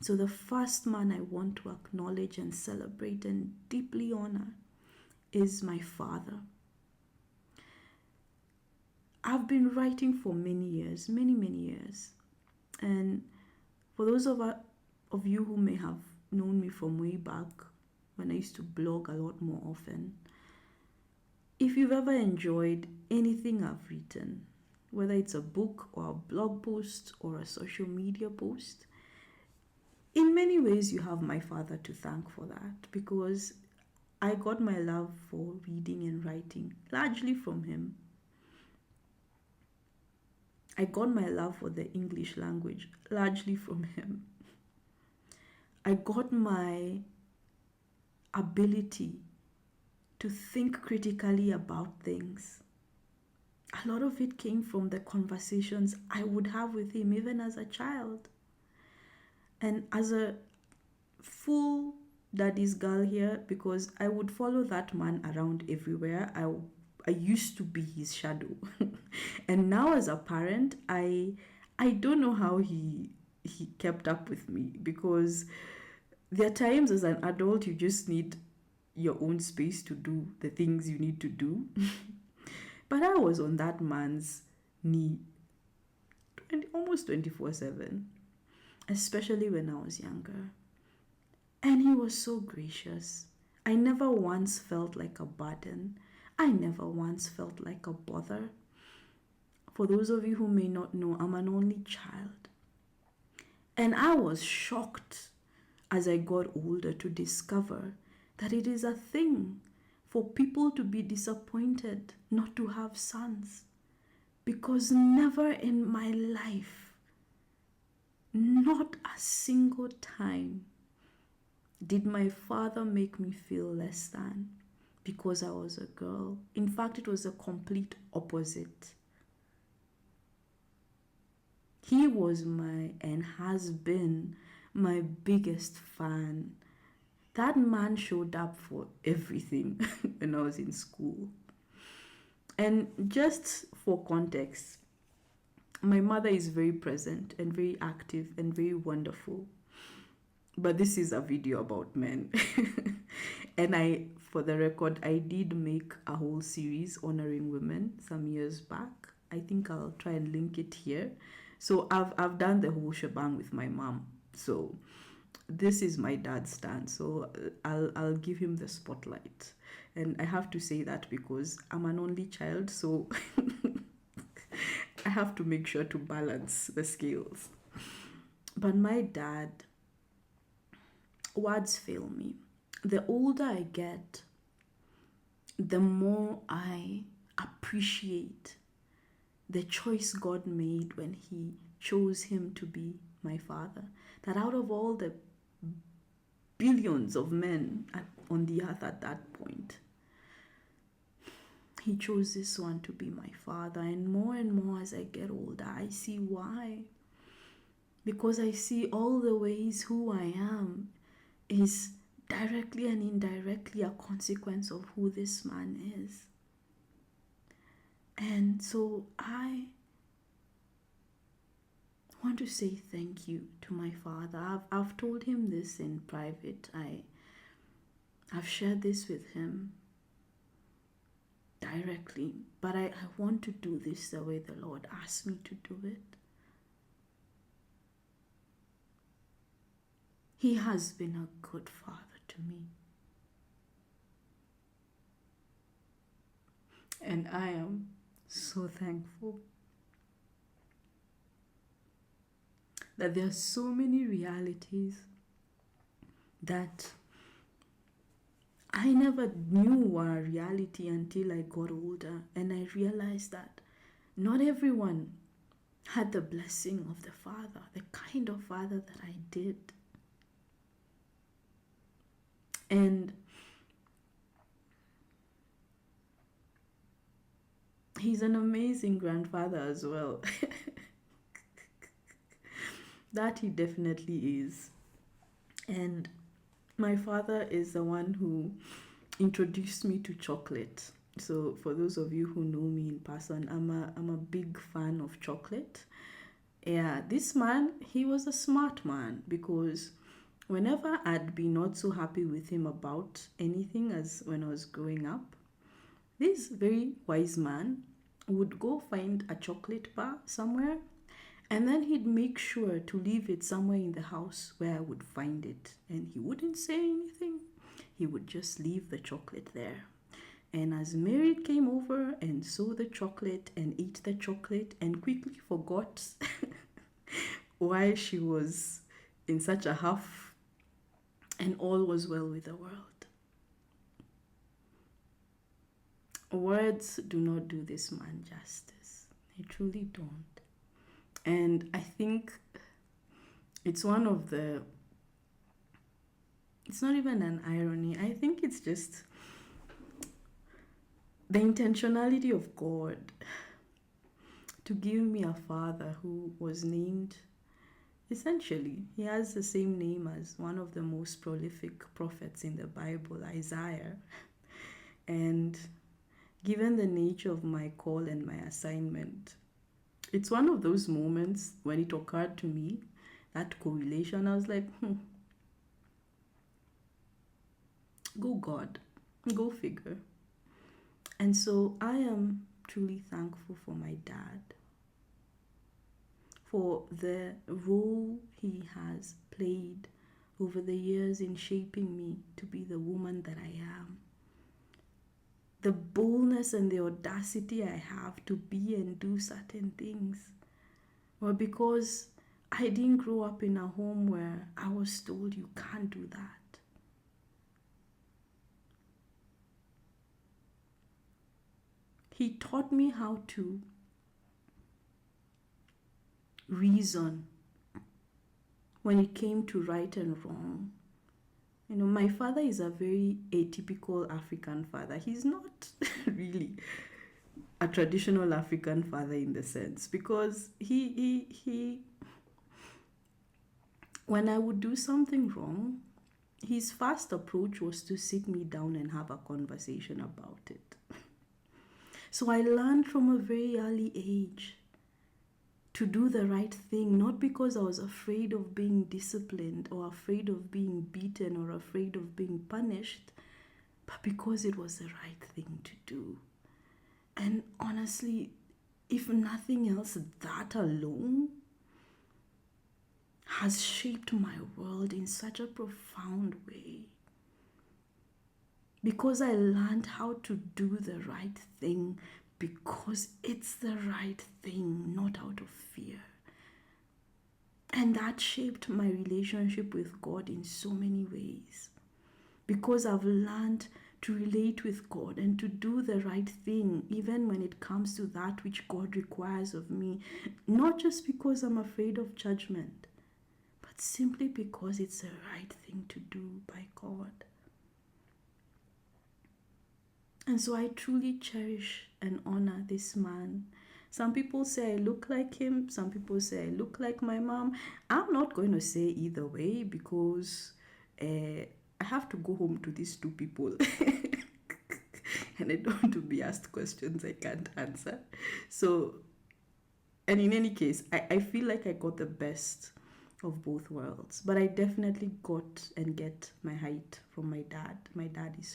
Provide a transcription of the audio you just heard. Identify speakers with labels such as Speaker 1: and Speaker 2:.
Speaker 1: So the first man I want to acknowledge and celebrate and deeply honor is my father. I've been writing for many years, many years. And for those of you who may have known me from way back when I used to blog a lot more often, if you've ever enjoyed anything I've written, whether it's a book or a blog post or a social media post, in many ways you have my father to thank for that, because I got my love for reading and writing largely from him. I got my love for the English language largely from him. I got my ability to think critically about things. A lot of it came from the conversations I would have with him, even as a child. And as a full daddy's girl here, because I would follow that man around everywhere, I used to be his shadow. And now as a parent, I don't know how he kept up with me, because there are times as an adult you just need your own space to do the things you need to do. But I was on that man's knee almost 24/7, especially when I was younger. And he was so gracious. I never once felt like a burden. I never once felt like a bother. For those of you who may not know, I'm an only child. And I was shocked as I got older to discover that it is a thing for people to be disappointed not to have sons. Because never in my life, not a single time, did my father make me feel less than because I was a girl. In fact, it was a complete opposite. He was and has been my biggest fan. That man showed up for everything when I was in school. And just for context, my mother is very present and very active and very wonderful. But this is a video about men. And for the record, I did make a whole series honoring women some years back. I think I'll try and link it here. So I've done the whole shebang with my mom. So this is my dad's stand. So I'll give him the spotlight. And I have to say that because I'm an only child, so I have to make sure to balance the scales. But my dad, words fail me. The older I get, the more I appreciate the choice God made when He chose him to be my father. That out of all the billions of men on the earth at that point, He chose this one to be my father. And more as I get older, I see why. Because I see all the ways who I am is directly and indirectly a consequence of who this man is. And so I want to say thank you to my father. I've told him this in private. I've shared this with him directly, but I want to do this the way the Lord asked me to do it. He has been a good father to me. And I am so thankful that there are so many realities that I never knew were a reality until I got older, and I realized that not everyone had the blessing of the father, the kind of father that I did. And he's an amazing grandfather as well. That he definitely is. And my father is the one who introduced me to chocolate. So for those of you who know me in person, I'm a big fan of chocolate. Yeah, this man, he was a smart man because whenever I'd be not so happy with him about anything as when I was growing up, this very wise man would go find a chocolate bar somewhere and then he'd make sure to leave it somewhere in the house where I would find it. And he wouldn't say anything, he would just leave the chocolate there. And as Mary came over and saw the chocolate and ate the chocolate and quickly forgot why she was in such a huff, and all was well with the world. Words do not do this man justice. They truly don't. And I think it's one of the, it's not even an irony. I think it's just the intentionality of God to give me a father who was named, essentially, he has the same name as one of the most prolific prophets in the Bible, Isaiah. And given the nature of my call and my assignment, it's one of those moments when it occurred to me, that correlation. I was like, go God, go figure. And so I am truly thankful for my dad, for the role he has played over the years in shaping me to be the woman that I am. The boldness and the audacity I have to be and do certain things. Well, because I didn't grow up in a home where I was told you can't do that. He taught me how to reason when it came to right and wrong. You know, my father is a very atypical African father. He's not really a traditional African father in the sense, because he when I would do something wrong, his first approach was to sit me down and have a conversation about it. So I learned from a very early age to do the right thing, not because I was afraid of being disciplined or afraid of being beaten or afraid of being punished, but because it was the right thing to do. And honestly, if nothing else, that alone has shaped my world in such a profound way. Because I learned how to do the right thing because it's the right thing, not out of fear. And that shaped my relationship with God in so many ways. Because I've learned to relate with God and to do the right thing, even when it comes to that which God requires of me. Not just because I'm afraid of judgment, but simply because it's the right thing to do by God. And so I truly cherish and honor this man. Some people say I look like him. Some people say I look like my mom. I'm not going to say either way because I have to go home to these two people. And I don't want to be asked questions I can't answer. So, and in any case, I feel like I got the best of both worlds. But I definitely got and get my height from my dad. My dad is